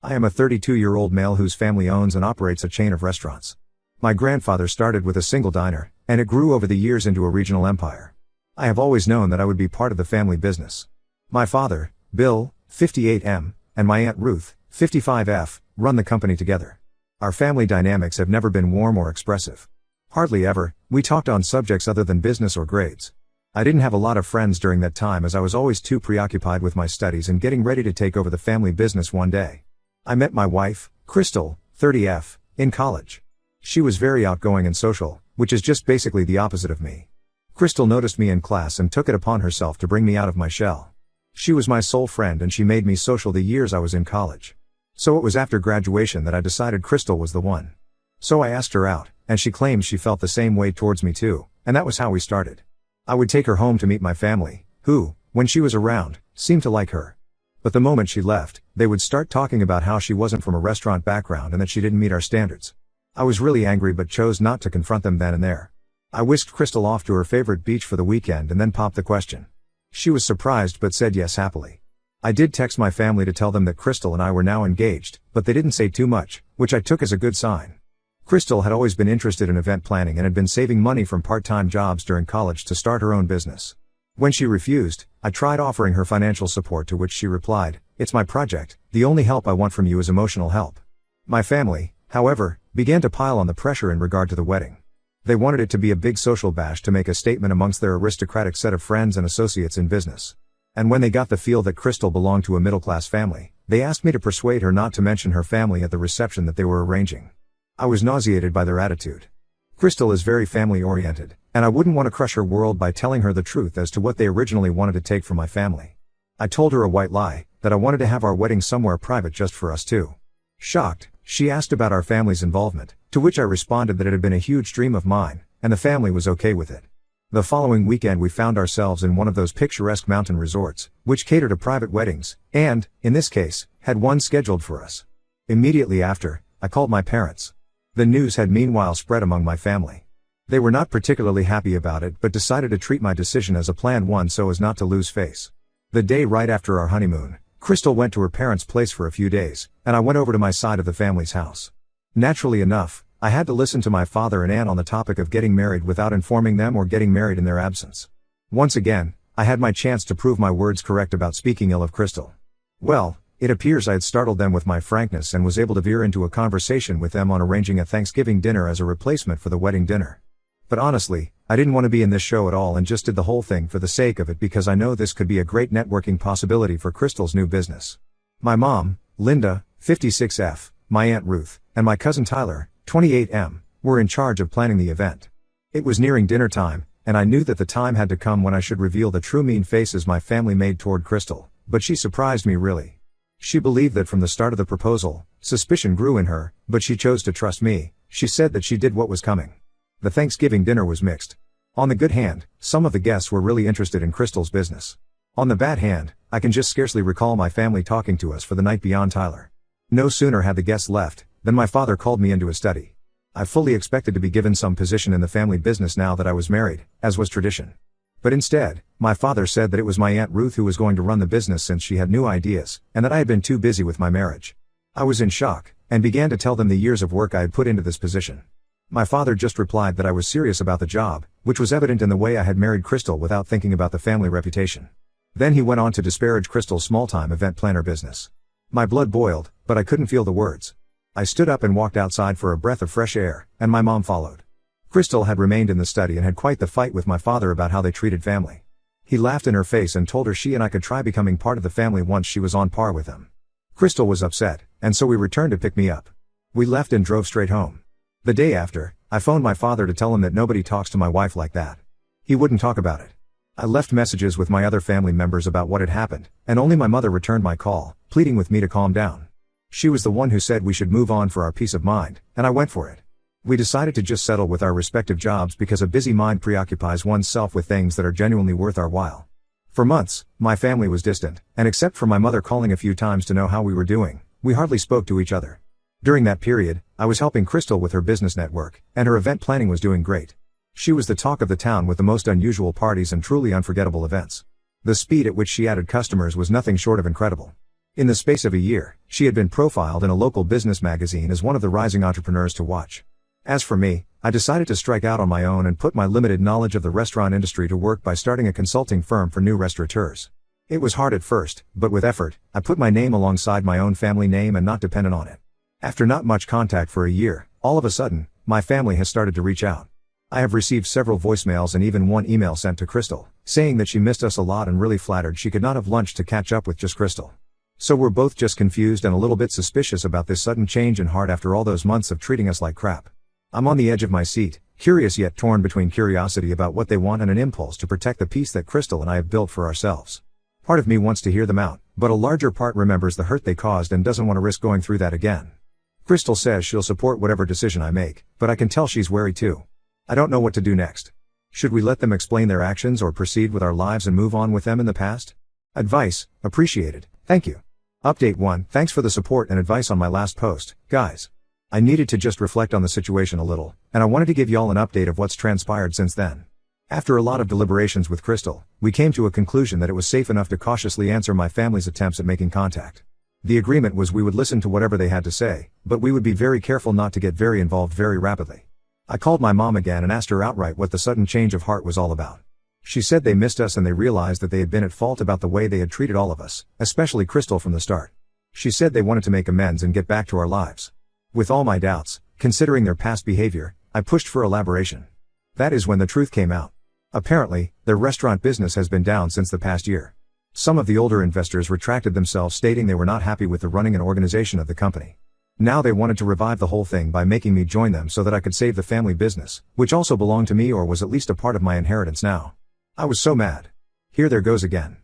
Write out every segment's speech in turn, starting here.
I am a 32-year-old male whose family owns and operates a chain of restaurants. My grandfather started with a single diner, and it grew over the years into a regional empire. I have always known that I would be part of the family business. My father, Bill, 58M, and my Aunt Ruth, 55F, run the company together. Our family dynamics have never been warm or expressive. Hardly ever, we talked on subjects other than business or grades. I didn't have a lot of friends during that time as I was always too preoccupied with my studies and getting ready to take over the family business one day. I met my wife, Crystal, 30F, in college. She was very outgoing and social, which is just basically the opposite of me. Crystal noticed me in class and took it upon herself to bring me out of my shell. She was my sole friend and she made me social the years I was in college. So it was after graduation that I decided Crystal was the one. So I asked her out, and she claimed she felt the same way towards me too, and that was how we started. I would take her home to meet my family, who, when she was around, seemed to like her. But the moment she left, they would start talking about how she wasn't from a restaurant background and that she didn't meet our standards. I was really angry but chose not to confront them then and there. I whisked Crystal off to her favorite beach for the weekend and then popped the question. She was surprised but said yes happily. I did text my family to tell them that Crystal and I were now engaged, but they didn't say too much, which I took as a good sign. Crystal had always been interested in event planning and had been saving money from part-time jobs during college to start her own business. When she refused, I tried offering her financial support, to which she replied, "It's my project, the only help I want from you is emotional help." My family, however, began to pile on the pressure in regard to the wedding. They wanted it to be a big social bash to make a statement amongst their aristocratic set of friends and associates in business. And when they got the feel that Crystal belonged to a middle-class family, they asked me to persuade her not to mention her family at the reception that they were arranging. I was nauseated by their attitude. Crystal is very family-oriented, and I wouldn't want to crush her world by telling her the truth as to what they originally wanted to take from my family. I told her a white lie, that I wanted to have our wedding somewhere private just for us two. Shocked, she asked about our family's involvement, to which I responded that it had been a huge dream of mine, and the family was okay with it. The following weekend we found ourselves in one of those picturesque mountain resorts, which cater to private weddings, and, in this case, had one scheduled for us. Immediately after, I called my parents. The news had meanwhile spread among my family. They were not particularly happy about it but decided to treat my decision as a planned one so as not to lose face. The day right after our honeymoon, Crystal went to her parents' place for a few days, and I went over to my side of the family's house. Naturally enough, I had to listen to my father and aunt on the topic of getting married without informing them or getting married in their absence. Once again, I had my chance to prove my words correct about speaking ill of Crystal. Well, it appears I had startled them with my frankness and was able to veer into a conversation with them on arranging a Thanksgiving dinner as a replacement for the wedding dinner. But honestly, I didn't want to be in this show at all and just did the whole thing for the sake of it because I know this could be a great networking possibility for Crystal's new business. My mom, Linda, 56F, my Aunt Ruth, and my cousin Tyler, 28M, were in charge of planning the event. It was nearing dinner time, and I knew that the time had to come when I should reveal the true mean faces my family made toward Crystal, but she surprised me really. She believed that from the start of the proposal, suspicion grew in her, but she chose to trust me. She said that she did what was coming. The Thanksgiving dinner was mixed. On the good hand, some of the guests were really interested in Crystal's business. On the bad hand, I can just scarcely recall my family talking to us for the night beyond Tyler. No sooner had the guests left, than my father called me into his study. I fully expected to be given some position in the family business now that I was married, as was tradition. But instead, my father said that it was my Aunt Ruth who was going to run the business since she had new ideas, and that I had been too busy with my marriage. I was in shock, and began to tell them the years of work I had put into this position. My father just replied that I was serious about the job, which was evident in the way I had married Crystal without thinking about the family reputation. Then he went on to disparage Crystal's small-time event planner business. My blood boiled, but I couldn't feel the words. I stood up and walked outside for a breath of fresh air, and my mom followed. Crystal had remained in the study and had quite the fight with my father about how they treated family. He laughed in her face and told her she and I could try becoming part of the family once she was on par with them. Crystal was upset, and so we returned to pick me up. We left and drove straight home. The day after, I phoned my father to tell him that nobody talks to my wife like that. He wouldn't talk about it. I left messages with my other family members about what had happened, and only my mother returned my call, pleading with me to calm down. She was the one who said we should move on for our peace of mind, and I went for it. We decided to just settle with our respective jobs because a busy mind preoccupies oneself with things that are genuinely worth our while. For months, my family was distant, and except for my mother calling a few times to know how we were doing, we hardly spoke to each other. During that period, I was helping Crystal with her business network, and her event planning was doing great. She was the talk of the town with the most unusual parties and truly unforgettable events. The speed at which she added customers was nothing short of incredible. In the space of a year, she had been profiled in a local business magazine as one of the rising entrepreneurs to watch. As for me, I decided to strike out on my own and put my limited knowledge of the restaurant industry to work by starting a consulting firm for new restaurateurs. It was hard at first, but with effort, I put my name alongside my own family name and not dependent on it. After not much contact for a year, all of a sudden, my family has started to reach out. I have received several voicemails and even one email sent to Crystal, saying that she missed us a lot and really flattered she could not have lunch to catch up with just Crystal. So we're both just confused and a little bit suspicious about this sudden change in heart after all those months of treating us like crap. I'm on the edge of my seat, curious yet torn between curiosity about what they want and an impulse to protect the peace that Crystal and I have built for ourselves. Part of me wants to hear them out, but a larger part remembers the hurt they caused and doesn't want to risk going through that again. Crystal says she'll support whatever decision I make, but I can tell she's wary too. I don't know what to do next. Should we let them explain their actions or proceed with our lives and move on with them in the past? Advice, appreciated, thank you. Update 1, thanks for the support and advice on my last post, guys. I needed to just reflect on the situation a little, and I wanted to give y'all an update of what's transpired since then. After a lot of deliberations with Crystal, we came to a conclusion that it was safe enough to cautiously answer my family's attempts at making contact. The agreement was we would listen to whatever they had to say, but we would be very careful not to get very involved very rapidly. I called my mom again and asked her outright what the sudden change of heart was all about. She said they missed us and they realized that they had been at fault about the way they had treated all of us, especially Crystal from the start. She said they wanted to make amends and get back to our lives. With all my doubts, considering their past behavior, I pushed for elaboration. That is when the truth came out. Apparently, their restaurant business has been down since the past year. Some of the older investors retracted themselves stating they were not happy with the running and organization of the company. Now they wanted to revive the whole thing by making me join them so that I could save the family business, which also belonged to me or was at least a part of my inheritance now. I was so mad. Here there goes again.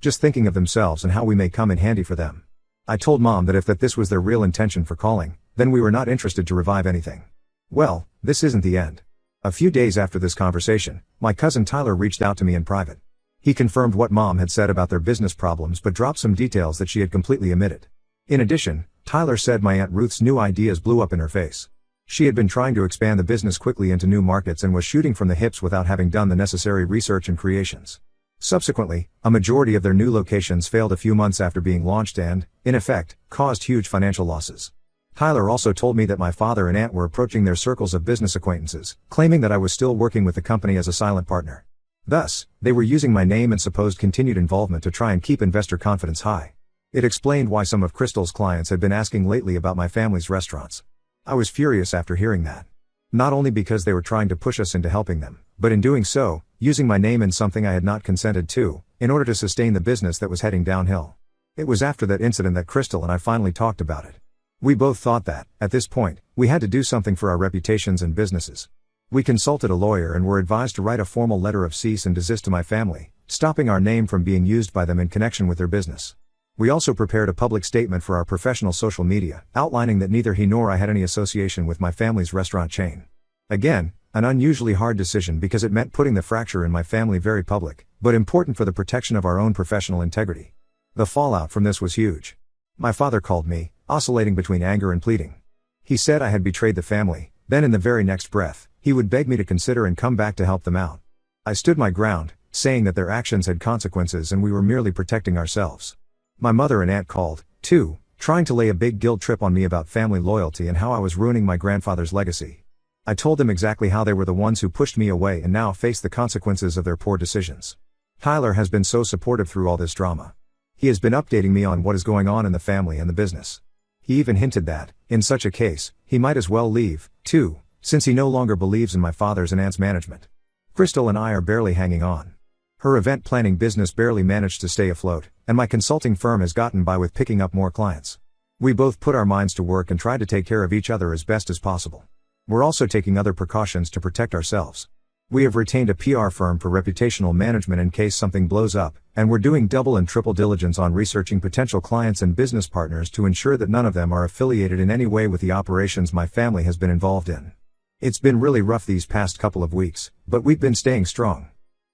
Just thinking of themselves and how we may come in handy for them. I told Mom that if this was their real intention for calling, then we were not interested to revive anything. Well, this isn't the end. A few days after this conversation, my cousin Tyler reached out to me in private. He confirmed what Mom had said about their business problems but dropped some details that she had completely omitted. In addition, Tyler said my Aunt Ruth's new ideas blew up in her face. She had been trying to expand the business quickly into new markets and was shooting from the hips without having done the necessary research and creations. Subsequently, a majority of their new locations failed a few months after being launched and, in effect, caused huge financial losses. Tyler also told me that my father and aunt were approaching their circles of business acquaintances, claiming that I was still working with the company as a silent partner. Thus, they were using my name and supposed continued involvement to try and keep investor confidence high. It explained why some of Crystal's clients had been asking lately about my family's restaurants. I was furious after hearing that. Not only because they were trying to push us into helping them, but in doing so, using my name in something I had not consented to, in order to sustain the business that was heading downhill. It was after that incident that Crystal and I finally talked about it. We both thought that, at this point, we had to do something for our reputations and businesses. We consulted a lawyer and were advised to write a formal letter of cease and desist to my family, stopping our name from being used by them in connection with their business. We also prepared a public statement for our professional social media, outlining that neither he nor I had any association with my family's restaurant chain. Again, an unusually hard decision because it meant putting the fracture in my family very public, but important for the protection of our own professional integrity. The fallout from this was huge. My father called me, oscillating between anger and pleading. He said I had betrayed the family, then in the very next breath, he would beg me to consider and come back to help them out. I stood my ground, saying that their actions had consequences and we were merely protecting ourselves. My mother and aunt called, too, trying to lay a big guilt trip on me about family loyalty and how I was ruining my grandfather's legacy. I told them exactly how they were the ones who pushed me away and now face the consequences of their poor decisions. Tyler has been so supportive through all this drama. He has been updating me on what is going on in the family and the business. He even hinted that, in such a case, he might as well leave, too, since he no longer believes in my father's and aunt's management. Crystal and I are barely hanging on. Her event planning business barely managed to stay afloat, and my consulting firm has gotten by with picking up more clients. We both put our minds to work and tried to take care of each other as best as possible. We're also taking other precautions to protect ourselves. We have retained a PR firm for reputational management in case something blows up, and we're doing double and triple diligence on researching potential clients and business partners to ensure that none of them are affiliated in any way with the operations my family has been involved in. It's been really rough these past couple of weeks, but we've been staying strong.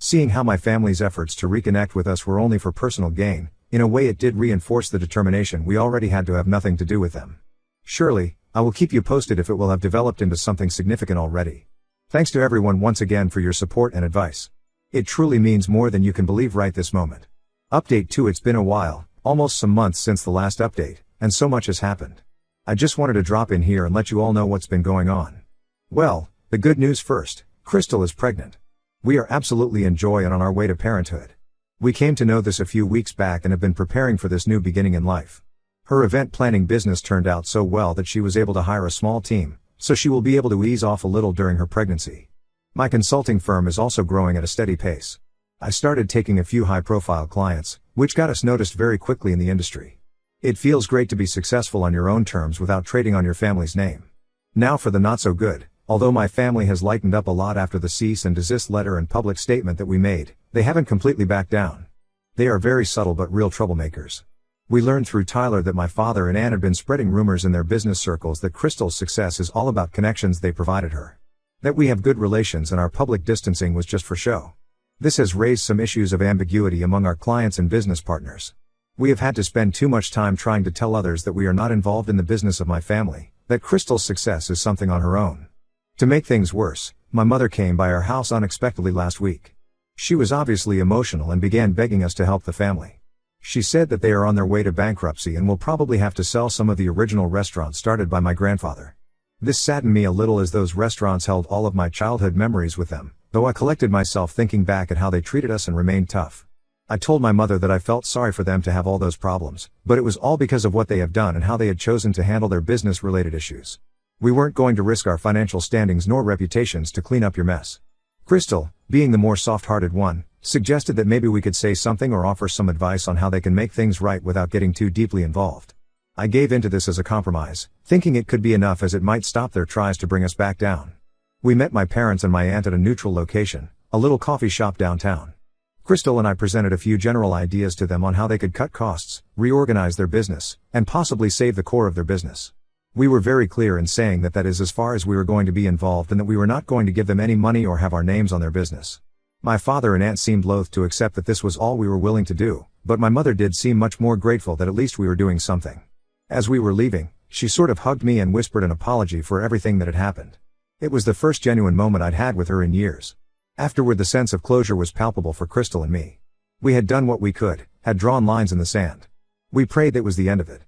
Seeing how my family's efforts to reconnect with us were only for personal gain, in a way it did reinforce the determination we already had to have nothing to do with them. Surely, I will keep you posted if it will have developed into something significant already. Thanks to everyone once again for your support and advice. It truly means more than you can believe right this moment. Update 2. It's been a while, Almost some months since the last update, and so much has happened. I just wanted to drop in here and let you all know what's been going on. Well, the good news first, Crystal is pregnant. We are absolutely in joy and on our way to parenthood. We came to know this a few weeks back and have been preparing for this new beginning in life. Her event planning business turned out so well that she was able to hire a small team, so she will be able to ease off a little during her pregnancy. My consulting firm is also growing at a steady pace. I started taking a few high-profile clients, which got us noticed very quickly in the industry. It feels great to be successful on your own terms without trading on your family's name. Now for the not so good. Although my family has lightened up a lot after the cease and desist letter and public statement that we made, they haven't completely backed down. They are very subtle but real troublemakers. We learned through Tyler that my father and Ann had been spreading rumors in their business circles that Crystal's success is all about connections they provided her. That we have good relations and our public distancing was just for show. This has raised some issues of ambiguity among our clients and business partners. We have had to spend too much time trying to tell others that we are not involved in the business of my family, that Crystal's success is something on her own. To make things worse, my mother came by our house unexpectedly last week. She was obviously emotional and began begging us to help the family. She said that they are on their way to bankruptcy and will probably have to sell some of the original restaurants started by my grandfather. This saddened me a little as those restaurants held all of my childhood memories with them, though I collected myself thinking back at how they treated us and remained tough. I told my mother that I felt sorry for them to have all those problems, but it was all because of what they have done and how they had chosen to handle their business-related issues. We weren't going to risk our financial standings nor reputations to clean up your mess. Crystal, being the more soft-hearted one, suggested that maybe we could say something or offer some advice on how they can make things right without getting too deeply involved. I gave into this as a compromise, thinking it could be enough as it might stop their tries to bring us back down. We met my parents and my aunt at a neutral location, a little coffee shop downtown. Crystal and I presented a few general ideas to them on how they could cut costs, reorganize their business, and possibly save the core of their business. We were very clear in saying that is as far as we were going to be involved and that we were not going to give them any money or have our names on their business. My father and aunt seemed loath to accept that this was all we were willing to do, but my mother did seem much more grateful that at least we were doing something. As we were leaving, she sort of hugged me and whispered an apology for everything that had happened. It was the first genuine moment I'd had with her in years. Afterward, the sense of closure was palpable for Crystal and me. We had done what we could, had drawn lines in the sand. We prayed that was the end of it.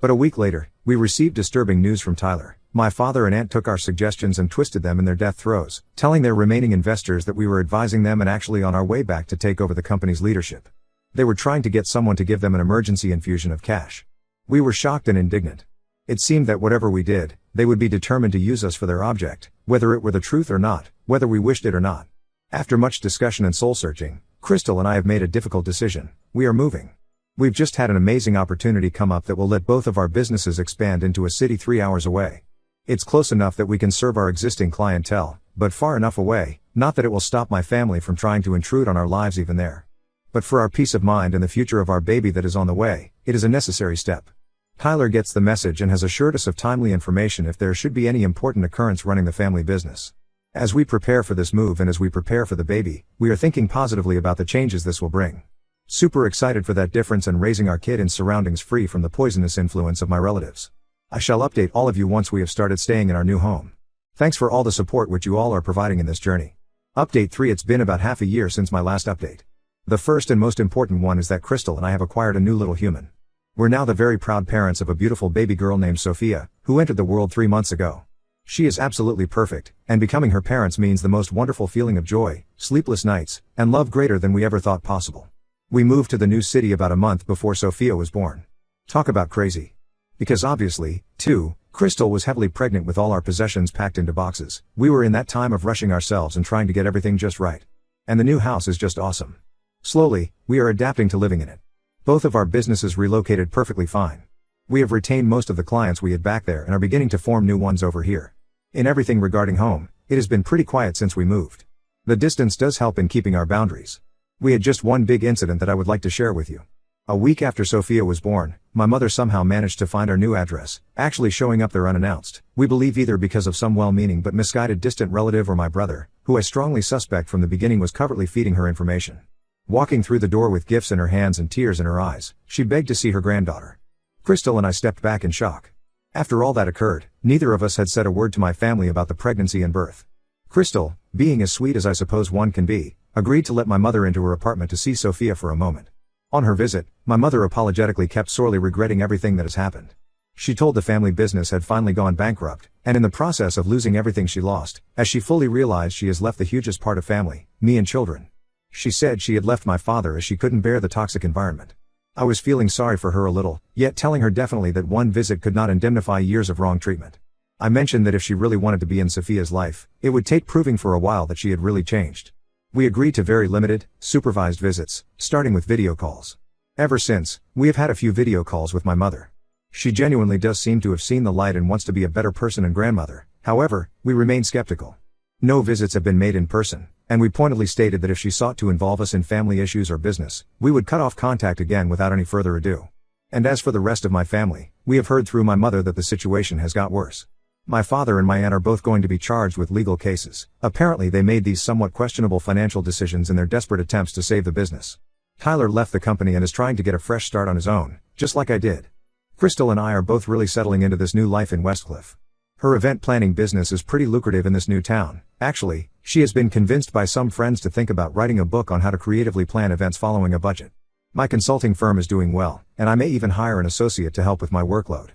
But a week later, we received disturbing news from Tyler. My father and aunt took our suggestions and twisted them in their death throes, telling their remaining investors that we were advising them and actually on our way back to take over the company's leadership. They were trying to get someone to give them an emergency infusion of cash. We were shocked and indignant. It seemed that whatever we did, they would be determined to use us for their object, whether it were the truth or not, whether we wished it or not. After much discussion and soul-searching, Crystal and I have made a difficult decision. We are moving. We've just had an amazing opportunity come up that will let both of our businesses expand into a city 3 hours away. It's close enough that we can serve our existing clientele, but far enough away, not that it will stop my family from trying to intrude on our lives even there. But for our peace of mind and the future of our baby that is on the way, it is a necessary step. Tyler gets the message and has assured us of timely information if there should be any important occurrence running the family business. As we prepare for this move and as we prepare for the baby, we are thinking positively about the changes this will bring. Super excited for that difference and raising our kid in surroundings free from the poisonous influence of my relatives. I shall update all of you once we have started staying in our new home. Thanks for all the support which you all are providing in this journey. Update 3. It's been about half a year since my last update. The first and most important one is that Crystal and I have acquired a new little human. We're now the very proud parents of a beautiful baby girl named Sophia, who entered the world 3 months ago. She is absolutely perfect, and becoming her parents means the most wonderful feeling of joy, sleepless nights, and love greater than we ever thought possible. We moved to the new city about a month before Sophia was born. Talk about crazy. Because obviously, too, Crystal was heavily pregnant with all our possessions packed into boxes. We were in that time of rushing ourselves and trying to get everything just right. And the new house is just awesome. Slowly, we are adapting to living in it. Both of our businesses relocated perfectly fine. We have retained most of the clients we had back there and are beginning to form new ones over here. In everything regarding home, it has been pretty quiet since we moved. The distance does help in keeping our boundaries. We had just one big incident that I would like to share with you. A week after Sophia was born, my mother somehow managed to find our new address, actually showing up there unannounced. We believe either because of some well-meaning but misguided distant relative or my brother, who I strongly suspect from the beginning was covertly feeding her information. Walking through the door with gifts in her hands and tears in her eyes, she begged to see her granddaughter. Crystal and I stepped back in shock. After all that occurred, neither of us had said a word to my family about the pregnancy and birth. Crystal, being as sweet as I suppose one can be, agreed to let my mother into her apartment to see Sophia for a moment. On her visit, my mother apologetically kept sorely regretting everything that has happened. She told the family business had finally gone bankrupt, and in the process of losing everything she lost, as she fully realized she has left the hugest part of family, me and children. She said she had left my father as she couldn't bear the toxic environment. I was feeling sorry for her a little, yet telling her definitely that one visit could not indemnify years of wrong treatment. I mentioned that if she really wanted to be in Sophia's life, it would take proving for a while that she had really changed. We agreed to very limited, supervised visits, starting with video calls. Ever since, we have had a few video calls with my mother. She genuinely does seem to have seen the light and wants to be a better person and grandmother. However, we remain skeptical. No visits have been made in person, and we pointedly stated that if she sought to involve us in family issues or business, we would cut off contact again without any further ado. And as for the rest of my family, we have heard through my mother that the situation has got worse. My father and my aunt are both going to be charged with legal cases. Apparently they made these somewhat questionable financial decisions in their desperate attempts to save the business. Tyler left the company and is trying to get a fresh start on his own, just like I did. Crystal and I are both really settling into this new life in Westcliff. Her event planning business is pretty lucrative in this new town. Actually, she has been convinced by some friends to think about writing a book on how to creatively plan events following a budget. My consulting firm is doing well, and I may even hire an associate to help with my workload.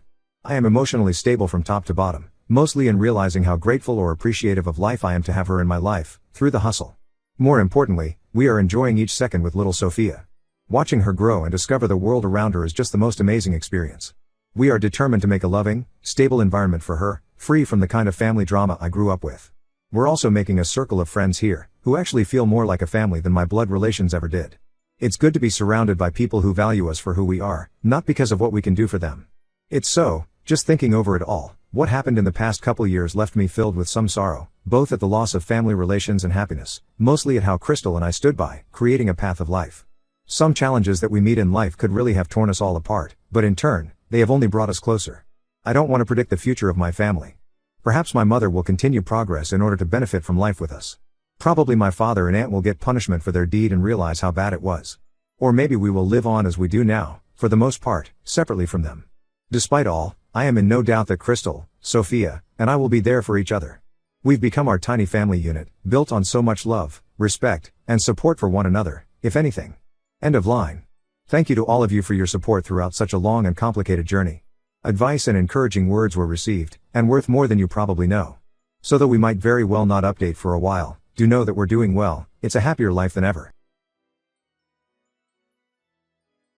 I am emotionally stable from top to bottom, mostly in realizing how grateful or appreciative of life I am to have her in my life, through the hustle. More importantly, we are enjoying each second with little Sophia. Watching her grow and discover the world around her is just the most amazing experience. We are determined to make a loving, stable environment for her, free from the kind of family drama I grew up with. We're also making a circle of friends here, who actually feel more like a family than my blood relations ever did. It's good to be surrounded by people who value us for who we are, not because of what we can do for them. Just thinking over it all, what happened in the past couple years left me filled with some sorrow, both at the loss of family relations and happiness, mostly at how Crystal and I stood by, creating a path of life. Some challenges that we meet in life could really have torn us all apart, but in turn, they have only brought us closer. I don't want to predict the future of my family. Perhaps my mother will continue progress in order to benefit from life with us. Probably my father and aunt will get punishment for their deed and realize how bad it was. Or maybe we will live on as we do now, for the most part, separately from them. Despite all, I am in no doubt that Crystal, Sophia, and I will be there for each other. We've become our tiny family unit, built on so much love, respect, and support for one another, if anything. End of line. Thank you to all of you for your support throughout such a long and complicated journey. Advice and encouraging words were received, and worth more than you probably know. So though we might very well not update for a while, do know that we're doing well. It's a happier life than ever.